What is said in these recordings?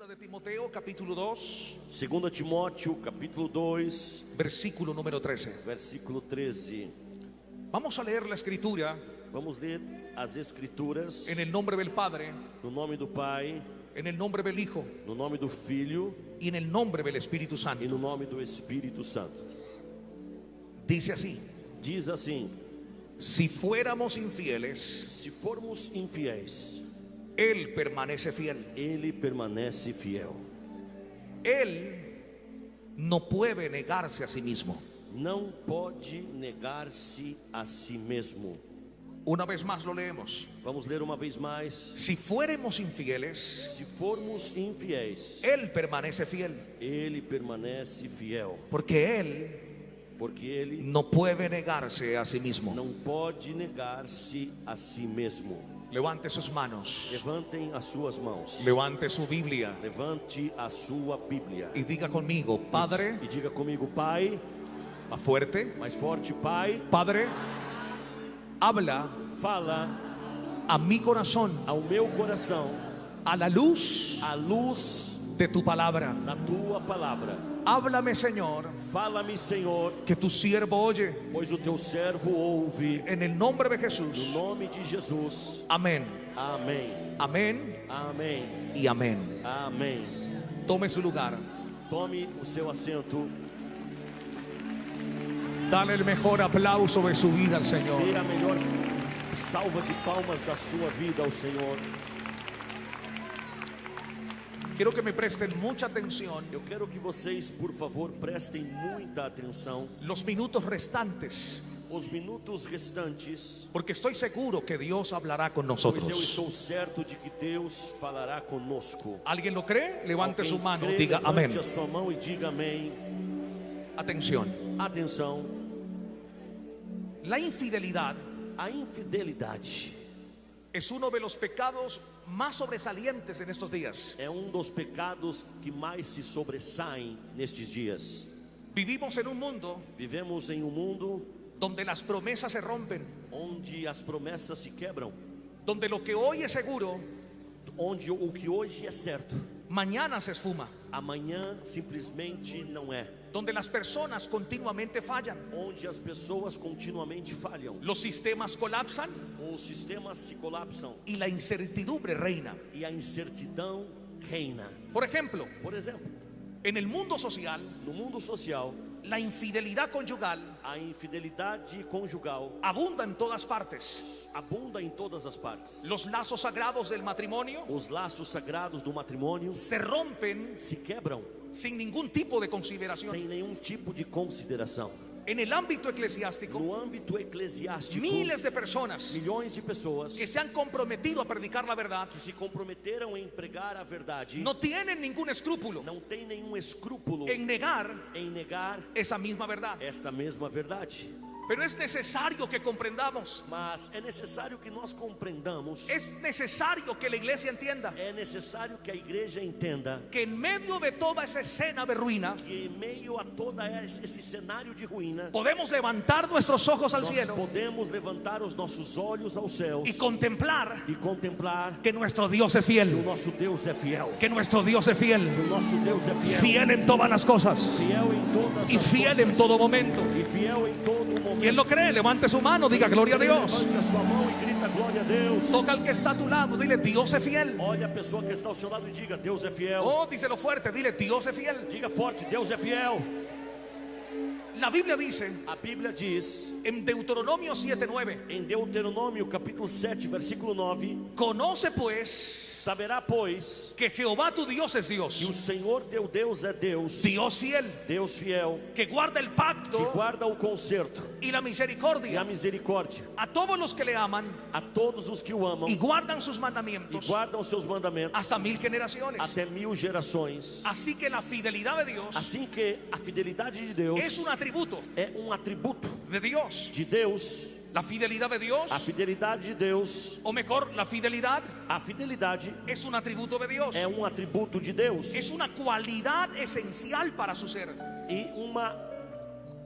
de Timoteo, capítulo 2, 2 Timóteo, capítulo 2, versículo número 13. versículo 13. Vamos a leer la escritura Vamos ler as Escrituras en el nombre del Padre, no nome do Pai, en el nombre del Hijo no nome do Filho y en el nombre del Espíritu e Santo. no nome do Espírito Santo. Dice así: Diz assim: si fuéramos infieles, se formos infiéis, Él permanece fiel. Ele permanece fiel. Él no puede negarse a sí mismo. Não pode negar-se a si mesmo. Una vez más lo leemos. Vamos ler uma vez mais. Si fuéramos infieles, Se formos infiéis, Él permanece fiel, Ele permanece fiel, porque Él porque Ele no puede negarse a sí mismo. não pode negar-se a si mesmo. Levante sus manos, Levantem as suas mãos. levante su Biblia Levante a sua Bíblia y diga conmigo: Padre, e diga comigo: Pai, más fuerte, mais forte, Pai, Padre, habla fala a mi corazón ao meu coração a la luz a luz de tu palabra. da tua palavra. Háblame, Señor, Fala-me, Senhor, que tu siervo oye, pois o teu servo ouve. en el nombre de No Jesús. nome de Jesus. Amén, Amém. amén Amém. y amén. Amém. Tome su lugar. Tome o seu assento. Dale el mejor aplauso de su vida al Señor. Dê a melhor salva de palmas da sua vida ao Senhor. Quiero que me presten mucha atención. Eu quero que vocês, por favor, prestem muita atenção. Los minutos restantes, Os minutos restantes, porque estoy seguro que Dios hablará con pois eu nosotros. estou certo de que Deus falará conosco. ¿Alguien lo cree? Levante Alguém su mano, crê, diga levante amén. a sua mão e diga amém. Atención. Atenção. La infidelidad A infidelidade es uno de los pecados más sobresalientes en estos días. é dos pecados que mais se sobressaem nestes dias. Vivimos en un mundo Vivemos em um mundo donde las promesas se rompen, onde as promessas se quebram, donde lo que hoy es seguro, onde o que hoje é certo, mañana se esfuma, amanhã simplesmente não é, donde las personas continuamente fallan, onde as pessoas continuamente falham, los sistemas colapsan os sistemas se colapsam y la incertidumbre reina. e a incertidão reina. Por ejemplo, Por exemplo, en el mundo social, no mundo social, la infidelidad conyugal a infidelidade conjugal abunda en todas partes. abunda em todas as partes. Los lazos sagrados del matrimonio Os laços sagrados do matrimônio se rompen se quebram sin ningún tipo de consideración. sem nenhum tipo de consideração. En el ámbito eclesiástico, No âmbito eclesiástico, miles de personas milhões de pessoas que se han comprometido a predicar la verdad que se comprometeram em pregar a verdade no tienen ningún escrúpulo não têm nenhum escrúpulo en negar em negar esa misma verdad. esta mesma verdade. Pero es necesario que comprendamos, Mas é necessário que nós compreendamos, es necesario que la iglesia entienda é necessário que a igreja entenda que en medio de toda esa escena de ruina que em meio a todo esse cenário de ruína, podemos levantar nuestros ojos al nós cielo podemos levantar os nossos olhos aos céus y contemplar e contemplar que nuestro Dios es que o fiel, nosso Deus é fiel, que nuestro Dios es que fiel, o nosso Deus é fiel, fiel en todas las cosas fiel em todas y as fiel en coisas, todo momento. e fiel em todo momento. ¿Quién lo cree? Levante su mano, diga gloria a Dios. Levante a sua mão e grita glória a Deus. Toca al que está a tu lado, dile: Dios es fiel. Olha a pessoa que está ao seu lado e diga: Deus é fiel. Oh, díselo fuerte, dile: Dios es fiel. Diga forte: Deus é fiel. La Biblia dice A Bíblia diz en Deuteronomio 7:9: em Deuteronômio capítulo 7, versículo 9: conoce pues saberá, pois, que Jehová tu Dios es que o Dios, Senhor teu Deus é Deus, Dios fiel, Deus fiel, que guarda el que pacto guarda o conserto y la e a misericordia misericórdia a todos los que le aman a todos os que o amam y guardan sus e mandamientos guardam os seus mandamentos hasta 1000 generaciones. até 1000 gerações. Así que la fidelidad de Dios Assim que a fidelidade de es Deus un atributo é atributo de Dios. de Deus. La fidelidad de Dios, A fidelidade de Deus, o mejor, la fidelidad a fidelidade es un atributo de Dios. é atributo de Deus Es una cualidad esencial para su ser. e uma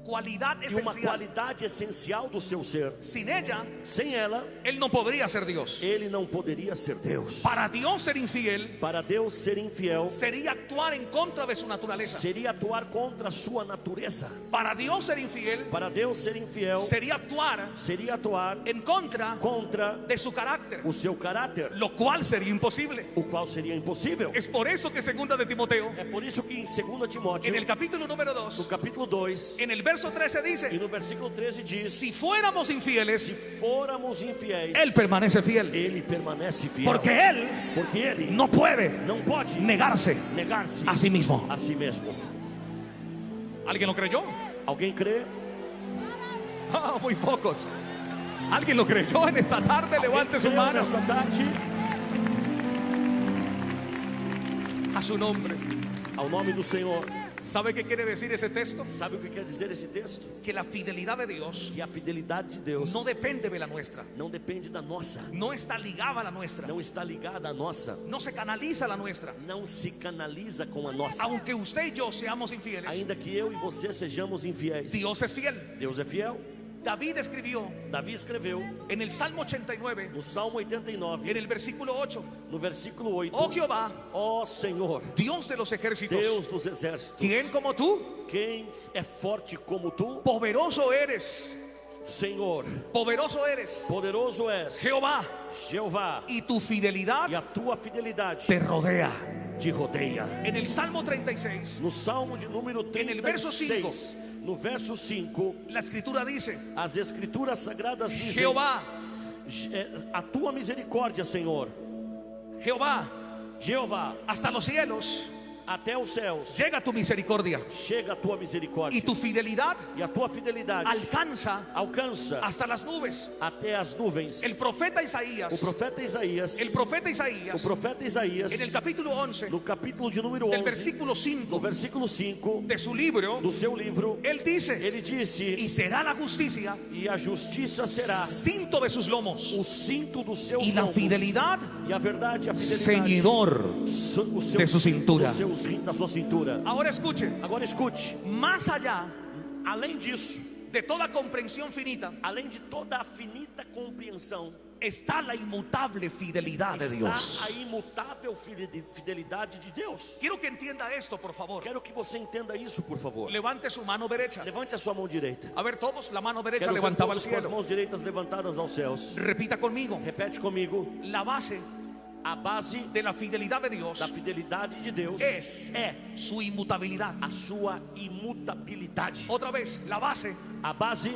cualidad e uma esencial. qualidade essencial do seu ser. Sin ella, Sem ela, él no podría ser Dios. ele não poderia ser Deus. Para Dios ser infiel Para Deus ser infiel sería actuar en contra de su naturaleza. seria atuar contra a sua natureza. Para Dios ser infiel Para Deus ser infiel sería actuar seria atuar en contra contra de su carácter, o seu caráter, lo cual sería imposible. o qual seria impossível. Es por eso que segunda de Timoteo, É por isso que em 2 Timóteo, en el capítulo número no 2, capítulo 2, en el verso 13 e dice: no versículo 13 diz: si fuéramos se infieles, fôramos infiéis, él permanece fiel, ele permanece fiel. porque él Porque ele no puede não pode negarse negar-se a sí mismo. a si mesmo. ¿Alguien lo creyó? Alguém crê? Ah, muy pocos. ¿Alguien lo creyó en esta tarde? Levante su Creu mano nesta tarde, a su nombre. ao nome do Senhor. ¿Sabe qué quiere decir ese texto? Sabe o que quer dizer esse texto? Que la fidelidad de Dios Que a fidelidade de Deus no depende de la nuestra, não depende da nossa, no está ligada a la nuestra, não está ligada à nossa, no se canaliza a la nuestra. não se canaliza com a nossa. Aunque usted y yo seamos infieles, Ainda que eu e você sejamos infiéis, Dios es fiel. Deus é fiel. David escribió Davi escreveu en el Salmo 89, no Salmo 89, en el versículo 8: no versículo 8: Oh Jehová, Ó Senhor, Dios de los ejércitos, Deus dos exércitos, ¿quién como tú? quem é forte como tu? Poderoso eres, Senhor, poderoso eres, poderoso és, Jehová, Jeová, y tu fidelidad e a tua fidelidade te rodea. te rodeia. En el Salmo 36, No Salmo de número En el verso 36, no verso 5, la escritura dice: as escrituras sagradas dizem: Jehová, a tua misericórdia, Senhor, Jehová, Jeová, hasta los cielos até os céus llega tu misericordia, chega a tua misericórdia, y tu fidelidad e a tua fidelidade alcanza alcança hasta las nubes. até as nuvens. El profeta Isaías, O profeta Isaías, en el capítulo 11, no capítulo de número del 11, versículo no 5 versículo 5 de su libro, do seu livro, él dice: ele disse: y será la justicia e a justiça será cinto de sus lomos, o cinto dos seus y la lombos, fidelidad e a verdade, a fidelidade, ceñidor o seu, de su cintura. da sua cintura. Ahora escuche, Agora escute, más allá além disso, de toda comprensión finita, além de toda a finita compreensão, está la inmutable fidelidad de está Dios. a imutável fidelidade de Deus. Quiero que entienda esto, por favor. Quero que você entenda isso, por favor. Levante su mano derecha. Levante a sua mão direita. A ver, todos, la mano derecha Quero ver levantada al todos com as cielo. mãos direitas levantadas aos céus. Repita conmigo: Repete comigo. la base A base de la fidelidad de Dios da fidelidade de Deus es é su inmutabilidad. a sua imutabilidade. Otra vez, la base A base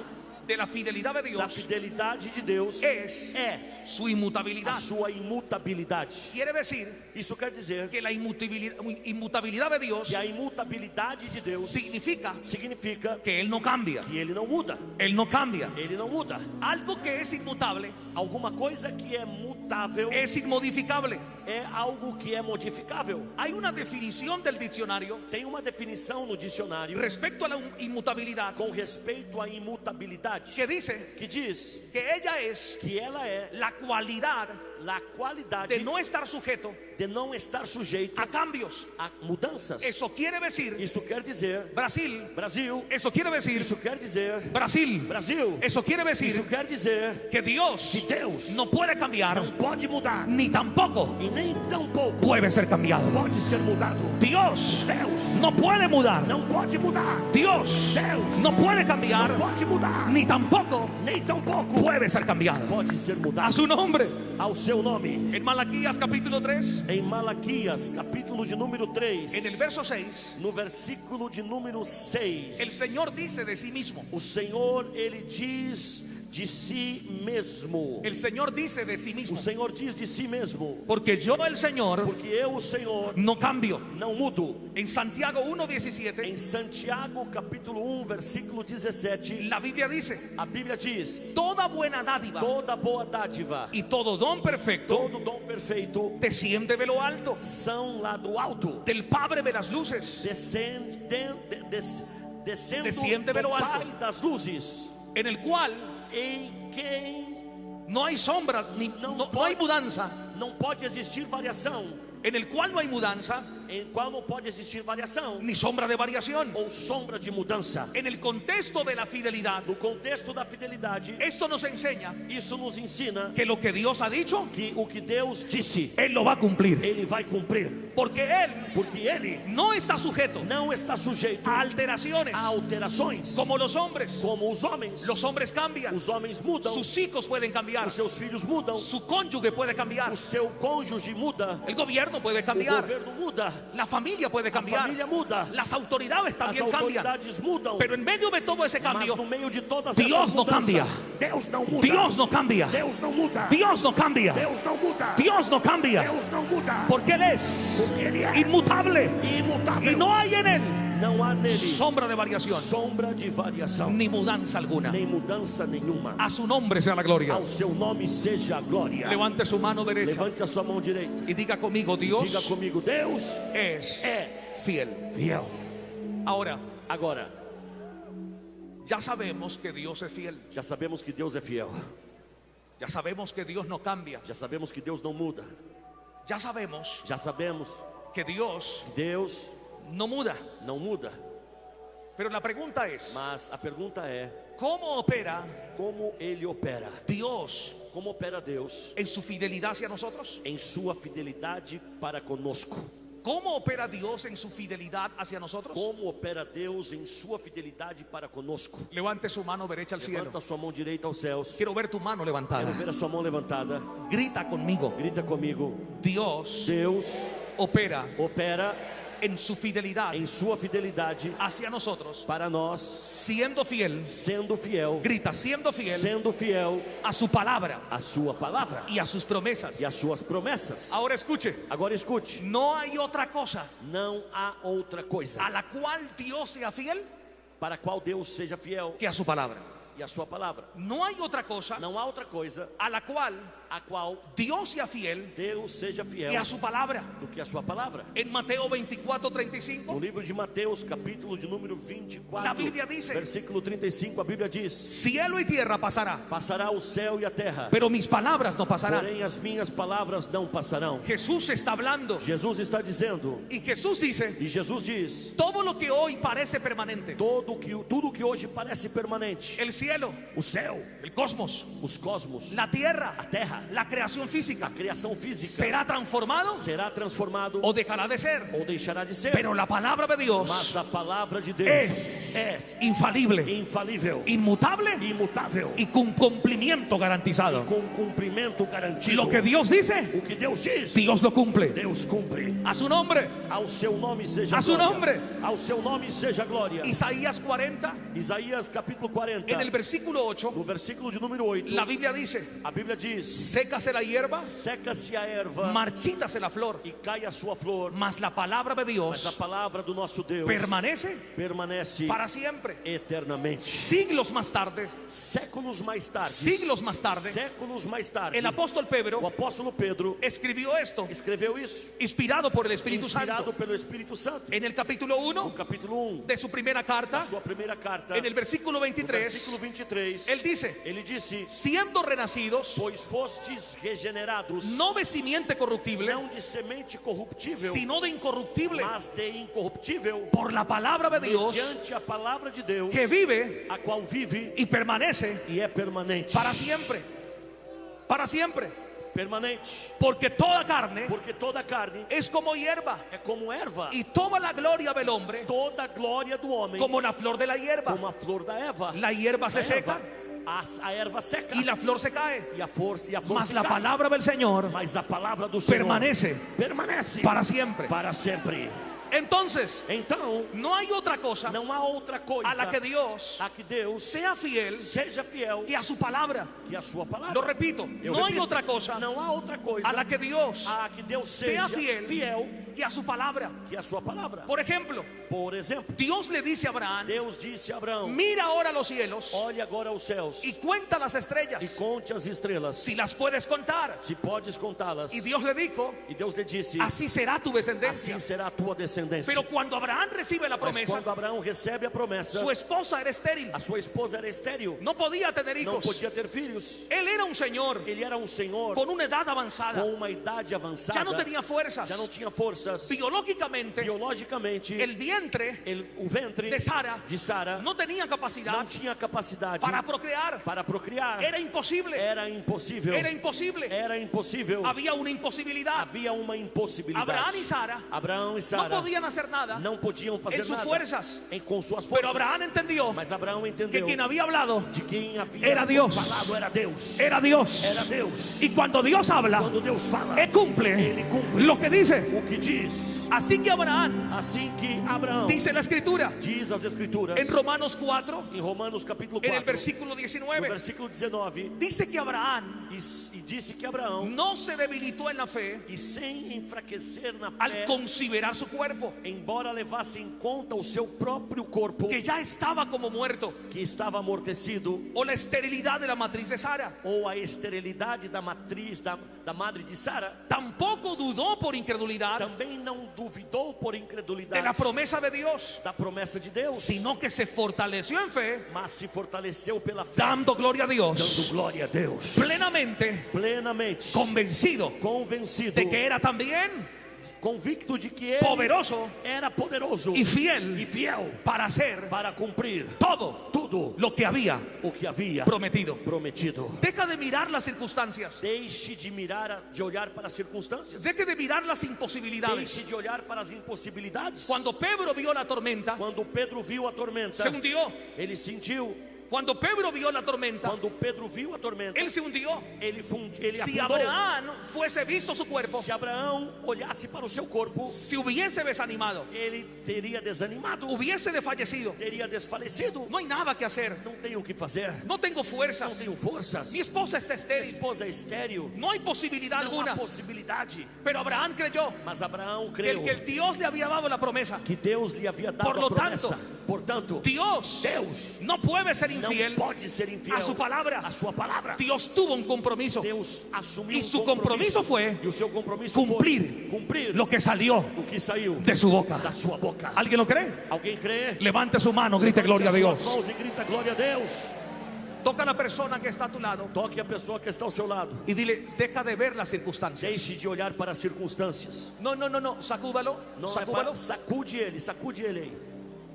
de la fidelidad de da Dios fidelidade de Deus es é su a inmutabilidad. sua imutabilidade. Quiere decir Isso quer dizer que la inmutabilidad de Dios que a imutabilidade de Deus significa significa que Él no cambia. que Ele não muda. Él no cambia. Ele não muda. Algo que es inmutable Alguma coisa que é mutável es inmodificable. é algo que é modificável. Hay una definición del diccionario Tem uma definição no dicionário respecto a la inmutabilidad com respeito à imutabilidade que dice que diz que ella es que ela é la cualidad a qualidade de no estar sujeto de não estar sujeito a cambios. a mudanças. Eso quiere decir Isso quer dizer Brasil. Brasil. Eso quiere decir Isso quer dizer Brasil. Brasil. Eso quiere Isso decir quer dizer que Dios que Deus no puede cambiar não pode mudar ni tampoco e nem tampouco puede ser cambiado. pode ser mudado. Dios Deus no puede mudar. não pode mudar. Dios Deus no puede cambiar não pode mudar. ni tampoco Nem tampouco puede ser cambiado. pode ser A mudado. su nombre. Ao seu nome. En Malaquías capítulo 3, Em Malaquias, capítulo de número 3, en el verso 6, no versículo de número 6, el Señor dice de sí mismo. o Senhor, ele diz de si mesmo. El Señor dice de sí O mismo. Senhor diz de si mesmo, Porque yo, el Señor, porque eu, o Senhor, no cambio. não mudo. En Santiago 1:17, Em Santiago, capítulo 1, versículo 17, la Biblia dice: a Bíblia diz: toda buena dádiva toda boa dádiva, y todo don perfecto todo dom perfeito, desciende de lo alto, são lá do alto, del Padre de las luces, descendo de lo do alto. Pai das luzes, en el cual em quem no hay sombra, no hay mudanza, não pode existir variação, en el cual no hay mudanza, em qual não pode existir variação ni sombra de variación. ou sombra de mudança. En el contexto de la fidelidad, No contexto da fidelidade, esto nos enseña isso nos ensina que lo que Dios ha dicho, que o que Deus disse, Él lo va a cumplir. Ele vai cumprir, Porque Él porque Ele no está sujeto não está sujeito a alteraciones a alterações, como los hombres. como os homens. Los hombres cambian, Os homens mudam, sus hijos pueden cambiar, os seus filhos mudam, su cónyuge puede cambiar, o seu cônjuge muda, el gobierno puede o cambiar, governo muda, la familia puede a cambiar, família muda, las autoridades as también cambian. autoridades mudam. Pero en medio de todo ese Mas cambio, no meio de todas Dios essas no cambia. mudanças, Deus não muda. Dios no cambia, Deus não muda. Dios no cambia, Deus não muda. Dios no cambia, Deus não muda. porque Él es Porque Ele é inmutable imutável. y no hay en Él Não há nele sombra de variación sombra de variação, ni mudanza alguna. nem mudança nenhuma. A su nombre sea la gloria. Ao seu nome seja a glória. Levante su mano derecha Levante a sua mão direita. y diga conmigo: Dios Diga comigo, Deus es é fiel. fiel. Ahora, Agora, ya sabemos que Dios es fiel. já sabemos que Deus é fiel. Ya sabemos que Dios no cambia. Já sabemos que Deus não muda. Ya sabemos Já sabemos que Dios que Deus no muda. não muda. Pero la pregunta es: Mas a pergunta é, ¿cómo opera como Ele opera? Dios Como opera Deus en su fidelidad hacia nosotros? em sua fidelidade para conosco? ¿Cómo opera Dios en su fidelidad hacia nosotros? Como opera Deus em sua fidelidade para conosco? Levante su mano derecha al cielo. Levanta sua mão direita aos céus. Quiero ver tu mano Quero levantada. ver a sua mão levantada. Grita conmigo: Grita comigo. Dios Deus opera opera en su fidelidad em sua fidelidade hacia nosotros, para nós, siendo fiel. sendo fiel, Grita: siendo fiel a su palabra a sua palavra y a sus promesas. e as suas promessas. Ahora escuche: Agora escute, no hay otra cosa não há outra coisa a la cual Dios sea fiel para a qual Deus seja fiel que a su palabra. e a sua palavra. No hay otra cosa Não há outra coisa a la cual a qual Dios sea fiel Deus seja fiel que a su palabra. do que a sua palavra. En Mateo No 24:35, livro de Mateus, capítulo de número 24, La Biblia dice, versículo 35, a Bíblia diz: cielo y tierra pasará, passará o céu e a terra, pero mis palabras no pasarán. porém as minhas palavras não passarão. Jesús está hablando Jesus está dizendo, y Jesús dice: e Jesus diz: todo lo que hoy parece permanente, tudo que hoje parece permanente, el cielo, o céu, el cosmos, os cosmos, la tierra, a terra, la creación física, a criação física, será transformado será transformado o dejará de ser. ou deixará de ser. Pero la palabra de Dios Mas a palavra de Deus é infalible, infalível, inmutable imutável y con cumplimiento garantizado. com cumprimento garantido. Lo que Dios dice, O que Deus diz, Dios lo cumple. Deus cumpre. A su nombre. Ao seu nome seja A su glória. nombre. Ao seu nome seja glória. Isaías 40, Isaías capítulo 40, en el versículo 8, no versículo de número 8, la Biblia dice: a Bíblia diz: sécase la hierba, seca-se a erva marchítase la flor, e cai a sua flor, mas la palabra de mas a Dios palavra do nosso Deus permanece para siempre. eternamente. Siglos más tarde, Séculos mais tarde, siglos más tarde, séculos mais tarde, el apóstol o Pedro apóstolo Pedro escribió esto, escreveu isso, inspirado por el Espíritu inspirado Santo, pelo Espírito Santo. en el capítulo No 1 capítulo 1 de su primera da carta, sua primeira carta, en el versículo no 23, versículo 23, él dice: ele disse: siendo renacidos, pois fostes regenerados, no de simiente corruptible, não de semente corruptível, sino de incorruptible, mas de incorruptível, por la palabra de Dios, mediante a palavra de Deus, que vive a qual vive y permanece e é permanente. para siempre. Para siempre. Permanente. Porque toda carne Porque toda carne es como hierba, é como erva, y toda la gloria del hombre toda a glória do homem como la flor de la hierba. como a flor da erva. La hierba se A seca a erva seca y la flor se cae, e a flor mas se la cai. palabra del Señor Mas a palavra do Senhor permanece para siempre. para sempre. Entonces, Então, no hay otra cosa não há outra coisa a la que Dios a que Deus sea fiel seja fiel que a su palabra. que a sua palavra. Lo repito, Eu no hay repito, otra cosa não há outra coisa a la que Dios a que Deus sea seja fiel que a su palabra. que a sua palavra. Por ejemplo, Por exemplo, Dios le dice a Abraham: Deus disse a Abraão: mira ahora los cielos olhe agora os céus y cuenta las e estrellas, conte as estrelas, si las puedes contar. se podes contá-las. Y Dios le dijo: E Deus lhe disse: así será tu descendencia. assim será a tua descendência. Pero cuando Abraham recibe la Mas promesa, quando Abraão recebe a promessa, su esposa era estéril, a sua esposa era estéril, no podía tener não hijos. podia ter filhos. Él era un señor Ele era um senhor con una edad avanzada, com uma idade avançada, ya no tenía fuerzas, já não tinha forças, forças, biológicamente, biologicamente, el vientre o ventre de Sara de Sara no tenía capacidad não tinha capacidade para procrear. para procriar. Era imposible. Era impossível. Era imposible. Era impossível. Había una imposibilidad. Havia uma impossibilidade. Abraham y Sara no podían hacer nada não podiam fazer en sus nada fuerzas. com suas forças. Pero Abraham entendió Mas Abraão que entendeu quien había hablado de quem havia era Dios. falado era Deus. era Dios. Era Deus. Y cuando Dios habla, Quando Deus fala, Él cumple Ele cumpre lo que dice. o que diz. Así que Abraham, Assim que Abraão, dice la escritura diz as escrituras, en Romanos 4, em Romanos capítulo en 4, el versículo no 19, versículo 19, dice que Abraham e disse que Abraão, no se debilitó en la fe e sem enfraquecer na al fé, considerar su cuerpo, embora levasse em conta o seu próprio corpo, que ya estaba como muerto, que estava amortecido, o la esterilidad de la matriz de Sara. ou a esterilidade da matriz da madre de Sara, Tampoco dudó por incredulidad também não duvidou por de incredulidade la promesa de Dios, da promessa de Deus, sino que se fortaleció en fe, mas se fortaleceu pela fé, dando gloria a Dios, dando glória a Deus, plenamente plenamente convencido convencido, de que era también convicto de que ele poderoso era poderoso y e fiel fiel para hacer para cumprir todo tudo lo que había o que havia prometido. prometido. Deja de mirar las circunstancias, Deixe de mirar, de olhar para as circunstâncias. deje de mirar las imposibilidades. Deixe de olhar para as impossibilidades. Cuando Pedro vio la tormenta, Quando Pedro viu a tormenta, se hundió. ele sentiu. Cuando Pedro vio la tormenta, Quando Pedro viu a tormenta, él se hundió. ele Si afundou. Abraham fuese visto su cuerpo, Se Abraão olhasse para o seu corpo, si hubiese desanimado, ele teria desanimado, hubiese desfallecido, teria desfalecido. no hay nada que hacer. Não tenho o que fazer, No tengo não fuerzas. tenho forças. Mi esposa está Minha estéril. esposa é estéril, No hay posibilidad não há alguna. possibilidade. Pero Abraham creyó Mas Abraão que creu el Dios le había dado la promesa. que Deus lhe havia dado Por lo a promessa. tanto, Portanto, Dios Deus no puede ser não infiel pode ser infiel a su palabra. a sua palavra. Dios tuvo un compromiso Deus assumiu y su compromiso fue e o seu compromisso cumplir foi cumprir lo que salió o que saiu de su boca. da sua boca. ¿Alguien lo cree? Alguém crê? Levante su mano, grite gloria a Levante Dios. as suas mãos e grita glória a Deus. Toca a la persona que está a tu lado Toque a pessoa que está ao seu lado. y dile, deja de ver las circunstancias. Deixe de olhar para as circunstâncias. No, sacúdalo, Não é sacúdalo para, sacude ele aí.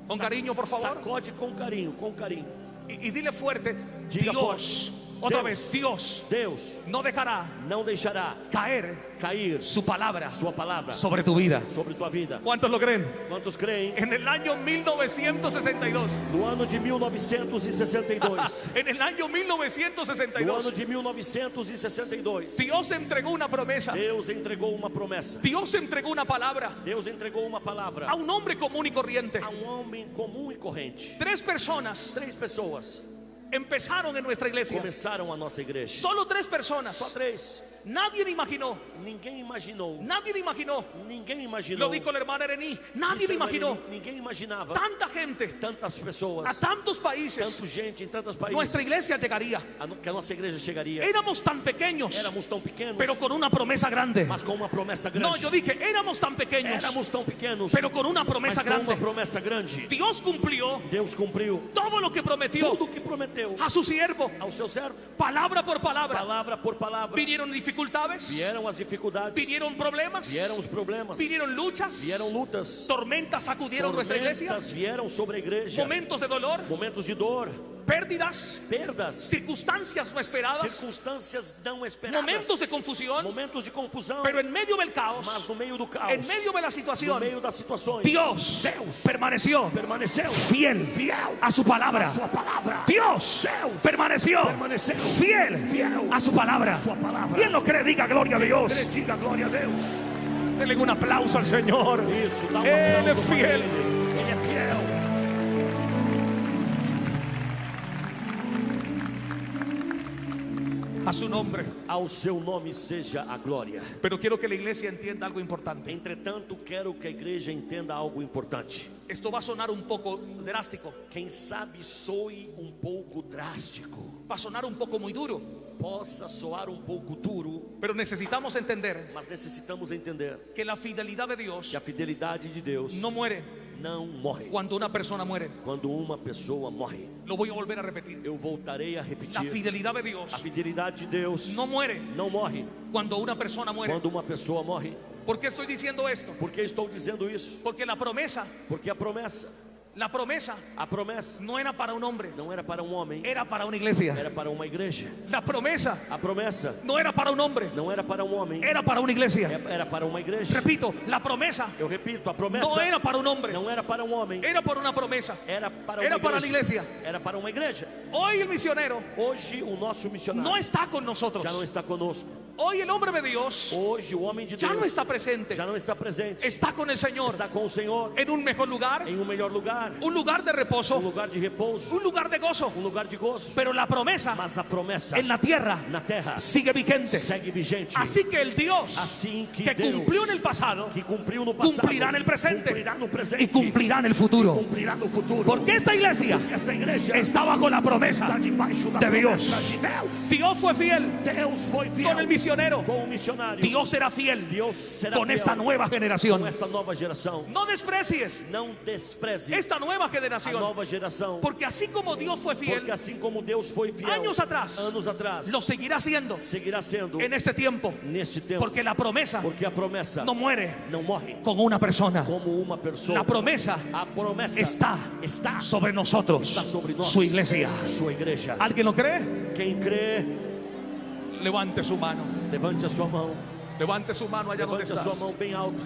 con cariño, por favor. Sacode com carinho, com carinho. Y dile fuerte, Diga Dios, fuerte. otra Dios. vez, Dios Deus no dejará não deixará cair su palabra sua palavra sobre tu vida. sobre tua vida. ¿Cuántos lo creen? Quantos creem? En el año 1962. No ano de 1962. En el año No 1962. ano de 1962. Dios entregó una promesa. Deus entregou uma promessa. Dios entregó una palabra Deus entregou uma palavra a un hombre común y corriente. a um homem comum e corrente. 3 personas 3 pessoas empezaron en nuestra iglesia. começaram a nossa igreja. Solo 3 personas. Só 3. Nadie imaginó. Ninguém imaginou. Nadie imaginó. Ninguém imaginou. Lo dijo la hermana Erení. Nadie Disse a imaginó. Maria, ninguém imaginava. Tanta gente Tantas pessoas. a tantos países. Tanta gente em tantos países. Nuestra iglesia llegaría. Que a nossa igreja chegaria. Éramos tan pequeños, Éramos tão pequenos. pero con una promesa grande. Mas com uma promessa grande. No, yo dije, éramos tan pequeños, Éramos tão pequenos. pero con una mas promesa com uma grande. promessa grande. Dios cumplió Deus cumpriu todo lo que prometió tudo o que prometeu a su siervo, ao seu servo. palabra por palabra. Palavra por palavra. Vinieron dificultades, Vieram as dificuldades. vinieron problemas, Vieram os problemas. vinieron luchas, Vieram lutas. tormentas sacudieron nuestra iglesia, Tormentas vieram sobre a igreja. momentos de dolor, Momentos de dor. pérdidas, Perdas. circunstancias no esperadas, Circunstâncias não esperadas. momentos de confusión, Momentos de confusão. pero en medio del caos, Mas no meio do caos. en medio de la No situación, meio das situações. Dios Deus permaneció permaneceu fiel a su palabra. sua palavra. Dios Deus permaneció fiel a su palabra. Sua palavra. ¿Quién lo cree? Diga gloria a Dios. Ele diga glória a Deus. Denle un aplauso al Señor. Isso, dá Ele é aplauso para fiel. Ele é fiel. A su nombre. Ao seu nome seja a glória. Pero quiero que la iglesia entienda algo importante. Entretanto, quero que a igreja entenda algo importante. Esto va a sonar un poco drástico, Quem sabe soe um pouco drástico, va a sonar un poco muy duro, possa soar um pouco duro, pero necesitamos entender mas necessitamos entender que la fidelidad de Dios que a fidelidade de Deus no muere não morre. cuando una persona muere. Quando uma pessoa morre, Lo voy a volver a repetir. eu voltarei a La repetir. fidelidad de Dios A fidelidade de Deus no muere não morre. cuando una persona muere. Quando uma pessoa morre, ¿Por qué estoy diciendo esto? Por que estou dizendo isso? Porque la promesa Porque a promessa no era para un hombre, não era para um homem, era para una iglesia. era para uma igreja. La promesa A promessa no era para un hombre, não era para um homem, era para una iglesia. era para uma igreja. Repito, la promesa Eu repito, a promessa no era para un hombre, não era para um homem, era por una promesa. era para Era uma para la iglesia. Era para uma igreja. Hoy el misionero Hoje o nosso missionário no está con nosotros. já não está conosco. Hoy el hombre de Dios Hoje o homem de ya Deus no está presente, já não está presente. está con el Señor Está com o Senhor en un mejor lugar, em um melhor lugar, un lugar de reposo, lugar de repouso, un lugar de gozo. lugar de gozo. Pero la promesa Mas a promessa en la tierra na terra sigue vigente. segue vigente. Así que el Dios Assim que que Deus cumplió en el pasado que cumpriu no passado cumplirá en el presente cumprirá no presente y cumplirá en el futuro. cumprirá no futuro. Porque esta iglesia Esta igreja está bajo la promesa está debaixo da de Dios. promessa de Deus. Dios fue fiel Deus foi fiel con el misionero. com o missionário. Dios será fiel Deus será con fiel esta nueva generación. com esta nova geração. No desprecies Não despreze esta nueva a generación, nova geração. porque así como Dios fue fiel Porque assim como Deus foi fiel años atrás, anos atrás, lo seguirá haciendo seguirá sendo en este tiempo, neste tempo. porque la promesa Porque a promessa no muere não morre con una persona. como uma pessoa. La promesa A promessa está sobre nosotros, está sobre nós, su iglesia. sua igreja. ¿Alguien lo cree? Quem crê, Levante su mano. levante a sua mão. Levante su mano allá donde Levante a sua estás. mão bem alto.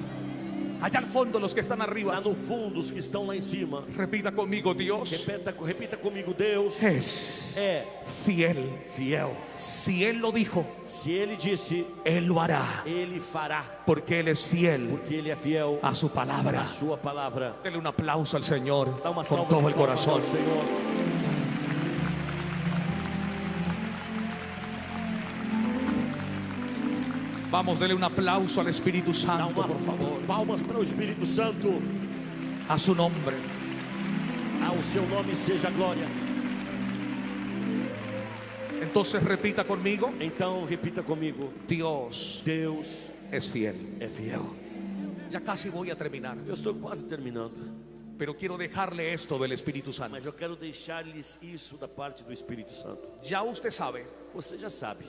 Allá al fondo, los que están Lá arriba. no fundo, os que estão lá em cima. Repita conmigo: Dios Repita comigo, Deus es é fiel. fiel. Si Él lo dijo, Se Ele disse, Él lo hará, Ele fará. porque Él es fiel Porque Ele é fiel a su palabra. à sua palavra. Dele un aplauso al Señor Dá uma con salva todo de el palmas corazón. ao Senhor. Vamos, dele un aplauso al Espíritu Dá Santo, uma por favor. palmas para o Espírito Santo. A su nombre. Ao seu nome seja a glória. Entonces repita conmigo: Então repita comigo. Dios Deus es fiel. é fiel. Ya casi voy a terminar, Eu estou quase terminando, pero quiero dejarle esto del Espíritu Santo. mas eu quero deixar-lhes isso da parte do Espírito Santo. Ya usted sabe Você já sabe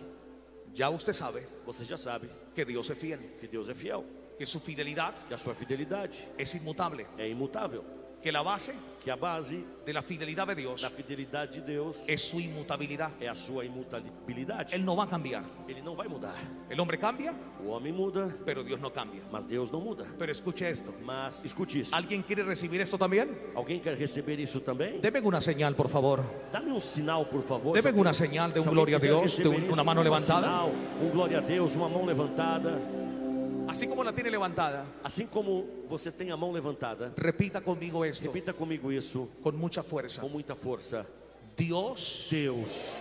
que Dios es fiel, que Deus é fiel, que su fidelidad que a sua fidelidade es inmutable, é imutável, que la base que a base de la fidelidad de Dios da fidelidade de Deus es su inmutabilidad. é a sua imutabilidade. Él no va a cambiar. Ele não vai mudar. El hombre cambia, O homem muda, pero Dios no cambia. mas Deus não muda. Pero escuche esto. Mas escute isso. ¿Alguien quiere recibir esto también? Alguém quer receber isso também? Deme una señal, por favor. Dá-me um sinal, por favor. Deme Se una alguém- señal de se un alguém gloria a quiser Dios, de receber una isso, mano levantada. Sinal, glória a Deus, uma mão levantada. Así como la tiene levantada, Assim como você tem a mão levantada, repita conmigo esto repita comigo isso con mucha fuerza. com muita força. Dios Deus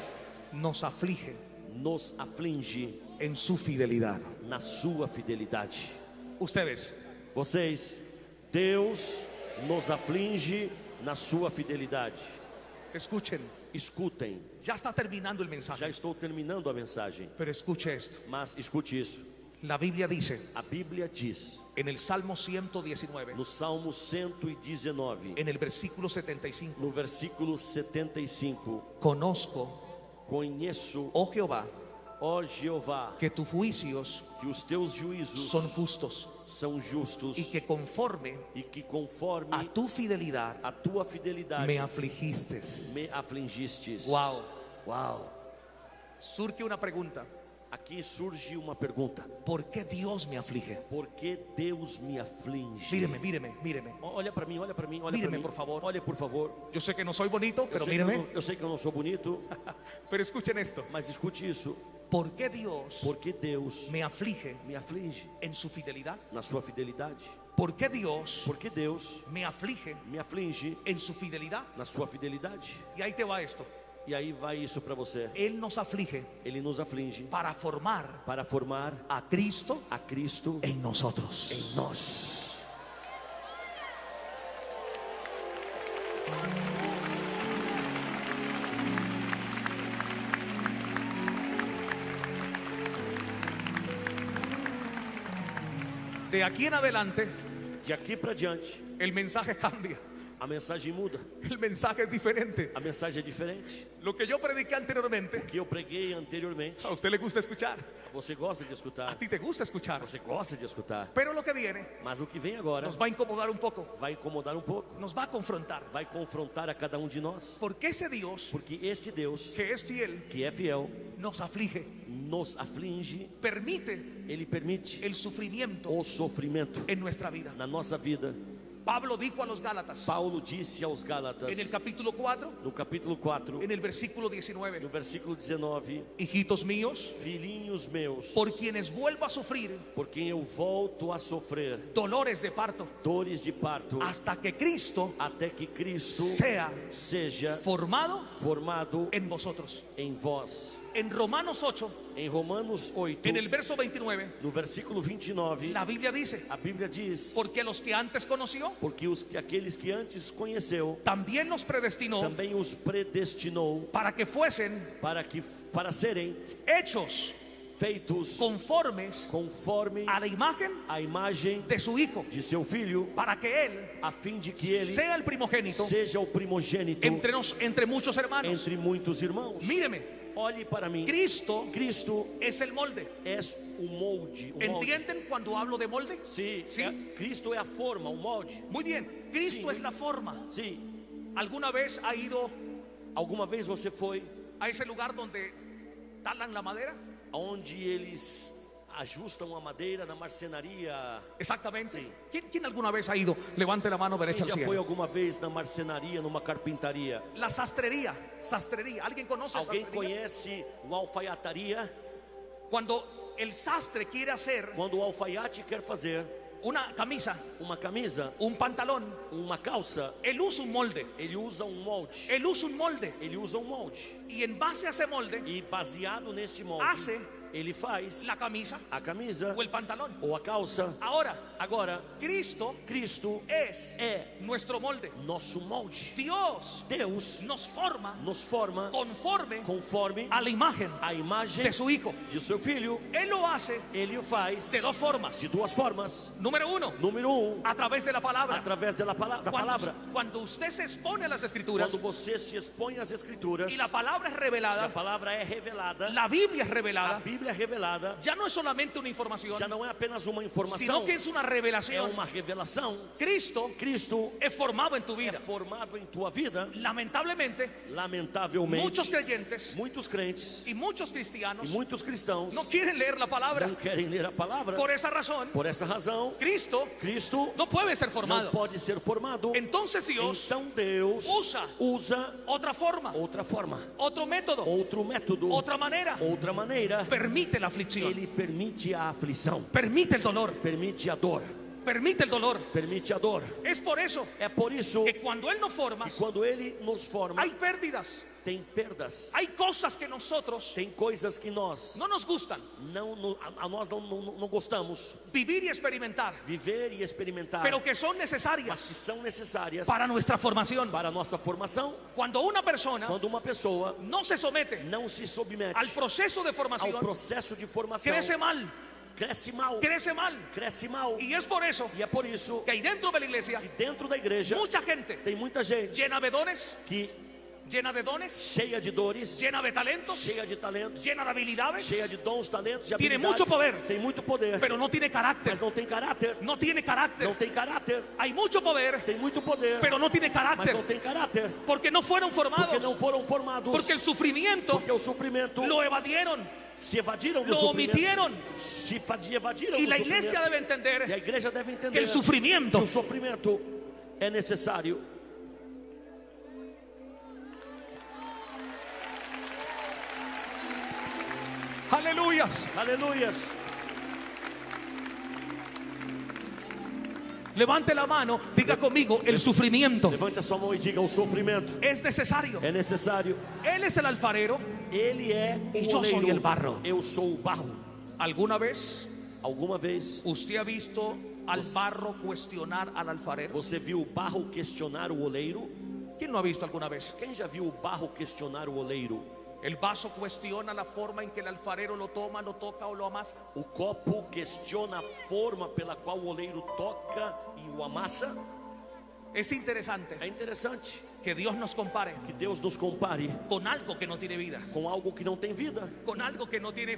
nos aflige nos aflige en su fidelidad. na sua fidelidade. Ustedes, Vocês, Deus nos aflige na sua fidelidade. escuchen. Escutem. Ya está terminando el Já mensaje, estou terminando a mensagem, pero escuche esto. mas escute isso. La Biblia dice A Bíblia diz en el Salmo 119, no Salmo 119, en el versículo 75, no versículo 75, conozco, conheço, oh Jehová, ó Jeová, que tus juicios que os teus juízos son justos são justos y que conforme e que conforme a tu fidelidad a tua fidelidade me afligiste. me afligistes. Wow. Uau! Surge una pregunta: Aqui surge uma pergunta: ¿por qué Dios me aflige? por que Deus me aflige? Míreme. Olha para mim, olha para mim, olha Míreme, para mim. por favor. Olha, por favor. Yo sé que no soy bonito, pero sei que míreme. eu sei que eu não sou bonito, Pero escuchen esto: mas escute isso. ¿por qué Dios Por que Deus me aflige me aflige en su fidelidad? na sua fidelidade? ¿Por qué Dios Por que Deus me aflige me aflige en su fidelidad? na sua fidelidade? Y ahí te va esto: E aí vai isso para você. Él nos aflige Ele nos aflige para formar para formar a Cristo a Cristo en nosotros. em nós. De aquí en adelante, De aqui para diante, el mensaje cambia. A mensagem muda, El mensaje es diferente. a mensagem é diferente. Lo que yo prediqué anteriormente, O que eu preguei anteriormente, a usted le gusta escuchar. você gosta de A escutar, ti te gusta escuchar. você gosta de escutar. Pero lo que viene Mas o que vem agora nos va a incomodar un poco. vai incomodar um pouco, Nos va a confrontar. vai confrontar a cada um de nós, Porque ese Dios porque este Deus que es fiel que é fiel nos aflige, nos aflige, permite ele permite el sufrimiento o sofrimento en nuestra vida. na nossa vida. Pablo dijo a los Gálatas Paulo disse aos Gálatas, en el capítulo 4, no capítulo 4, en el versículo no 19: versículo 19, hijitos míos, filhinhos meus, por quienes vuelvo a sufrir por quem eu volto a sofrer dolores de parto, dores de parto, hasta que Cristo até que Cristo sea seja formado formado en vosotros. em vós. En Romanos 8, Em Romanos 8, en el verso 29, no versículo 29, la Biblia dice: a Bíblia diz: porque a los que antes conoció, porque aqueles que antes conheceu, también los predestinó também os predestinou para que fuesen para serem hechos feitos conformes conforme a la imagen a imagem de su Hijo, de seu Filho, para que Él a fim de que ele sea el primogénito seja o primogênito entre muchos hermanos. entre muitos irmãos. Míreme, Olhe para mim. Cristo Cristo es el molde. é o molde. O molde. ¿Entienden cuando hablo de molde? Sim, Sí. Cristo é a forma, o molde. Muy bien, Cristo Sí. es la forma. Sim. ¿Alguna vez ha ido Alguma vez você foi a ese lugar donde talan la madera? onde eles ajustam a madeira na marcenaria? Exactamente. Sí. ¿Quién alguna vez ha ido? Levante la mano derecha Quem al já foi cielo. alguma vez na marcenaria, numa carpintaria? La sastrería, sastrería. ¿Alguien conoce Alguém sastrería? conhece uma alfaiataria? Cuando el sastre quiere hacer Quando o alfaiate quer fazer una camisa, uma camisa, un pantalón, uma calça, él usa un molde. ele usa um molde. Él usa un molde. Ele usa um molde. Y en base a ese molde E baseado neste molde, hace ele faz la camisa a camisa o el pantalón. ou a calça. Ahora, Agora, Cristo Cristo es é nuestro molde. nosso molde. Dios Deus nos forma nos forma conforme conforme a la imagen a imagem de su Hijo. de seu Filho. Él lo hace Ele o faz de dos formas. de duas formas. Número uno, Número um, a través de la palabra. através da palavra. Cuando usted se expone a las escrituras Quando você se expõe às Escrituras, y la palabra es a revelada, palavra é revelada, la Biblia es a revelada, Bíblia é revelada, ya no es solamente una información, já não é apenas uma sino informação, que es una é revelación. uma revelação. Cristo Cristo es formado en tu é vida. formado em tua vida. Lamentablemente, Lamentavelmente, muchos creyentes muitos crentes y muchos e cristianos muitos cristãos no quieren leer la palabra. não querem ler a palavra. Por esa razón, Por essa razão, Cristo Cristo no puede ser não formado. pode ser formado. Entonces Dios Então Deus usa otra forma, outra forma, otro método, outro método, otra manera. outra maneira. Permite la aflicción, Ele permite a aflição, permite el dolor, permite a dor, permite el dolor. permite a dor. Es por eso É por isso que cuando Él nos forma, que quando Ele nos forma, hay pérdidas, tem perdas, hay cosas que nosotros tem coisas que nós no nos gustan a nós não gostamos vivir y experimentar, viver e experimentar, pero que son mas necesarias que são necessárias para nuestra formación. para a nossa formação. Cuando una persona Quando uma pessoa no se somete não se submete al proceso de ao formación, processo de formação, crece mal, cresce mal, crece mal. cresce mal. Y es por eso E é por isso que ahí dentro de la iglesia que dentro da igreja mucha gente tem muita gente llena de dones, que llena de dones, cheia de dores, llena de talentos, cheia de talentos, llena de habilidades, cheia de dons, talentos e Tiene habilidades. mucho poder. Tem muito poder, pero no tiene carácter. mas não tem caráter. No tiene carácter. Não tem caráter. Hay mucho poder, Tem muito poder, pero no tiene mas carácter. não tem caráter. Porque no fueron Porque formados. não foram formados. Porque el sufrimiento Porque o sofrimento lo evadieron, se evadiram do lo sofrimento. omitieron. Se evadiram Y do la sofrimento. iglesia debe E a entender igreja deve que entender el sufrimiento que o sofrimento é necessário. Aleluyas. Aleluias. Levante la mano, diga conmigo, el sufrimiento Levante a sua mão e diga: o sofrimento es necesario. é necessário. Él es el alfarero. Ele é o E eu sou oleiro. o barro. Eu sou o barro. ¿Alguna vez Alguma vez usted ha visto al barro cuestionar al alfarero? você viu o barro questionar o oleiro? ¿Quién lo ha visto alguna vez? Quem já viu o barro questionar o oleiro? El vaso cuestiona la forma en que el alfarero lo toma, lo toca o lo amasa. O copo questiona a forma pela qual o oleiro toca e o amassa. Es interesante É interessante que Dios nos compare que Deus nos compare con algo que no tiene vida, com algo que não tem vida, con algo que no tiene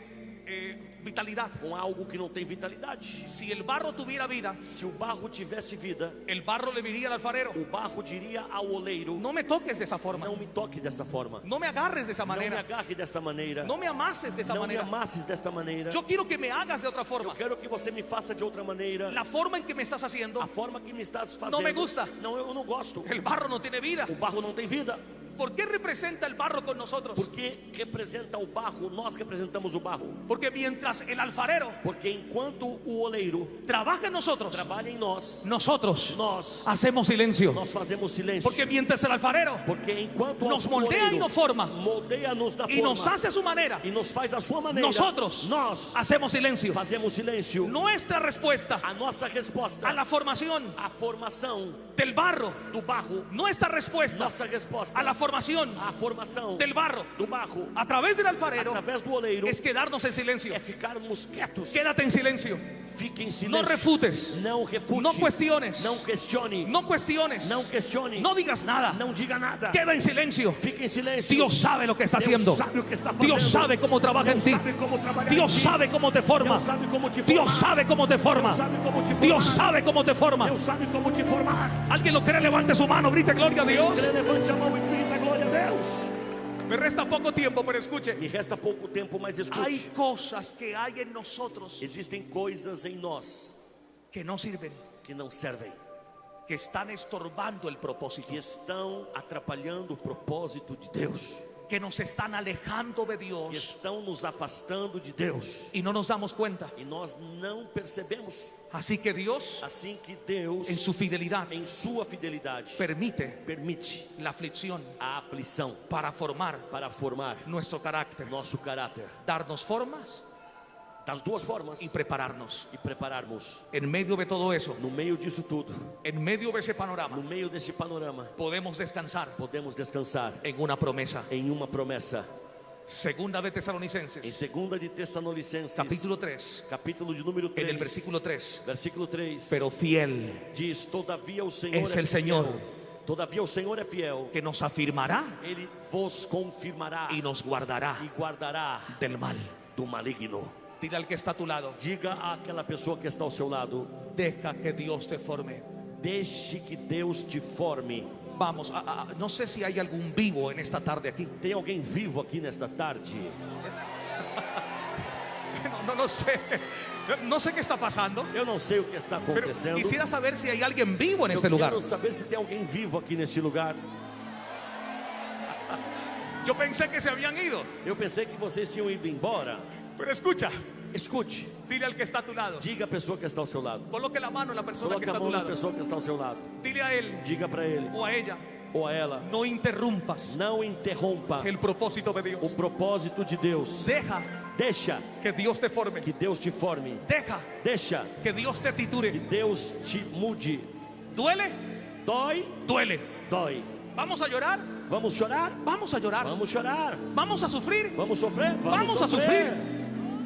vitalidad. com algo que não tem vitalidade. Si el barro tuviera vida, Se o barro tivesse vida, el barro le diría al alfarero: o barro diria ao oleiro: no me toques de esa forma, não me toque dessa forma, no me agarres de esa não me manera, agarre desta maneira, no me amases de esa não me manera. amasses desta maneira. Yo quiero que me hagas de otra Eu forma. quero que você me faça de outra maneira. La forma en que me estás haciendo, A forma que me estás fazendo não me gusta. Não, eu não gosto. el barro no tiene vida. O barro não tem vida. ¿Por qué representa el barro con nosotros? Porque representa o barro, nós representamos o barro. Porque mientras el alfarero Porque enquanto o oleiro trabaja en nosotros, trabalha em nós, nosotros nós hacemos silencio. fazemos silêncio. Porque mientras el alfarero Porque enquanto nos o moldea oleiro y nos forma moldeia-nos da y nos forma hace a su manera, e nos faz a sua maneira, nosotros nós hacemos silencio. fazemos silêncio. Nuestra respuesta A nossa resposta a la formación a formação del barro, do barro, nuestra respuesta nossa resposta a la formación a formação del barro do barro a través del alfarero através do oleiro es quedarnos en silencio. é ficarmos quietos. Quédate en silencio. Fique em silêncio. No refutes, Não refute. no cuestiones, Não questione. no cuestiones, Não questione. no digas nada. Não diga nada. Queda en silencio. Fique em silêncio. Dios sabe lo que está haciendo. Deus sabe o que está fazendo. Dios sabe cómo trabaja en Deus ti. sabe como trabalhar Dios em ti. sabe cómo te forma. Deus sabe como te Dios formar. sabe cómo te forma. Deus sabe como te formar. Dios sabe cómo te forma. Deus sabe como te formar. Alguien lo cree, levante su mano, grite gloria a Dios. Crê, levante a mão e grita glória a Deus. Me resta poco tiempo, pero escuche. Me resta pouco tempo, mas escute. Hay cosas que hay en nosotros Existem coisas em nós que no sirven, que não servem, que están estorbando el propósito, que estão atrapalhando o propósito de Deus, que nos están alejando de que Dios estão nos afastando de Deus. y no nos damos cuenta. E nós não percebemos. Así que Dios, Assim que Deus, en su fidelidad, em sua fidelidade, permite permite la aflicción a aflição para formar para formar nuestro carácter, nosso caráter, darnos formas das duas formas, y prepararnos. e prepararmos. En medio de todo eso, No meio disso tudo, en medio de ese panorama, no meio desse panorama, podemos descansar podemos descansar en una promesa. em uma promessa. Segunda de Em Tesalonicenses, 2 de Tessalonicenses, capítulo 3, capítulo de número 3, en el versículo 3. versículo 3, Pero fiel diz: Todavia o Senhor es é el Señor fiel. Todavia o Senhor é fiel. que nos afirmará Ele vos confirmará y nos guardará e guardará del mal. do maligno. Dile al que está a tu lado: Diga àquela pessoa que está ao seu lado: deja que Dios te forme. deixe que Deus te forme. Vamos, no sé si hay algún vivo en esta tarde aquí. Tem alguém vivo aqui nesta tarde? No sé. No sé qué está pasando, Eu não sei o que está pero acontecendo. quisiera saber si hay alguien vivo en Eu este lugar. quero saber se tem alguém vivo aqui neste lugar. Yo pensé que se habían ido, Eu pensei que vocês tinham ido embora. pero escucha, Escute, dile al que está a tu lado, diga a pessoa que está ao seu lado. coloque la mano en la persona que Coloque está a a tu mão na lado. pessoa que está ao seu lado. Dile a él Diga para ele o a ella: ou a ela: no interrumpas não interrompa el propósito de o Dios. propósito de Deus. Deja Deixa que Dios te forme. que Deus te forme. Deja Deixa que Dios te que titure. Deus te mude. ¿Duele? Dói, Duele. dói. ¿Vamos a llorar? Vamos chorar? Vamos a llorar. Vamos chorar. ¿Vamos a sufrir? Vamos sofrer? Vamos a sufrir.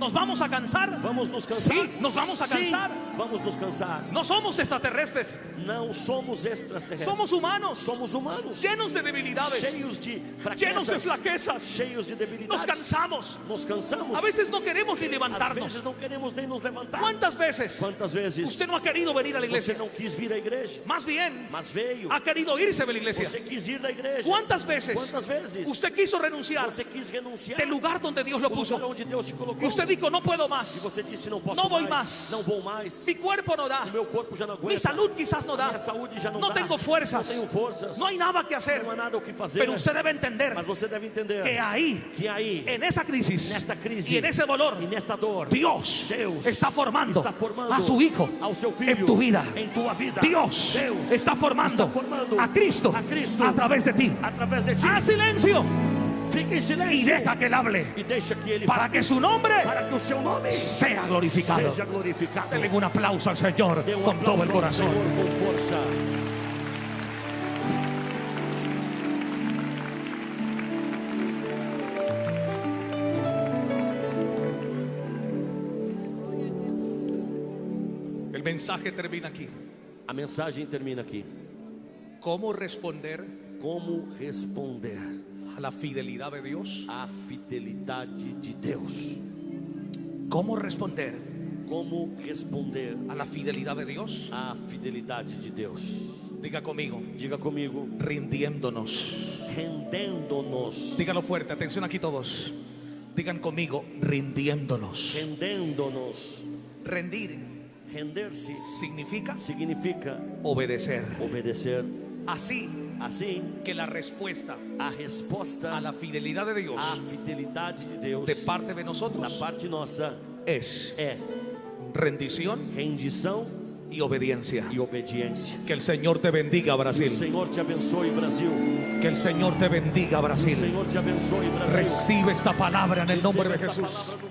¿Nos vamos a cansar? Vamos nos cansar? Sí, nos vamos a cansar. Sim, vamos nos cansar. No somos extraterrestres, Não somos extraterrestres. somos humanos, Somos humanos. llenos de debilidades, Cheios de llenos de fraquezas. flaquezas. Cheios de Nos debilidades. cansamos. Nos cansamos. A veces no queremos ni Às levantarnos. vezes não queremos nem nos levantar. ¿Cuántas veces Quantas vezes usted no ha querido venir a la você iglesia? não quis vir à igreja, Más bien, mas veio. ha querido irse de la iglesia. Você quis ir da igreja. ¿Cuántas veces Quantas vezes usted quiso renunciar você quis renunciar del lugar donde Dios lo do lugar puso? onde Deus te colocou? Y usted dijo: no puedo más, E você disse: não posso Não vou mais, mais. não vou mais. mi cuerpo no da, O meu corpo já não aguenta. mi salud quizás no da, Minha saúde já não no dá. tengo fuerzas, Não tenho forças. no hay nada que hacer. Não há nada o que fazer. Pero usted debe entender Mas você deve entender que ahí, que aí, en esa crisis nesta crise y en ese dolor, e nesta dor, Dios Deus está formando a su hijo ao seu filho en tu vida. em tua vida. Dios Deus está formando a Cristo a través de ti. através de ti. Haz silencio Fique em y silêncio deja que él hable, e deixa que ele para que su nombre para que o seu nome sea glorificado. seja glorificado. Denle un aplauso al Señor Dê con todo el aplauso ao corazón. Senhor com força. El mensaje termina aquí. A mensagem termina aqui. cómo responder Como responder a la fidelidad de Dios. à fidelidade de Deus. Cómo responder Como responder a la fidelidad de Dios. à fidelidade de Deus. Diga conmigo, Diga comigo, rindiéndonos. rendendo-nos. Dígalo fuerte, atención aquí todos. Digan conmigo, rindiéndonos. Rendendo-nos. Rendir Render-se significa significa obedecer. obedecer. Así Assim, que la respuesta a resposta a la fidelidad de Dios à fidelidade de Deus de parte de da nosotros parte nossa es é rendición rendição y obediencia. e obediência. Que el Señor te bendiga, Que o Brasil. Senhor te abençoe, Brasil. Que el Señor te bendiga, Que o Brasil. Senhor te abençoe, Brasil. Recibe esta palabra en el nombre de Receba esta Jesús. palavra no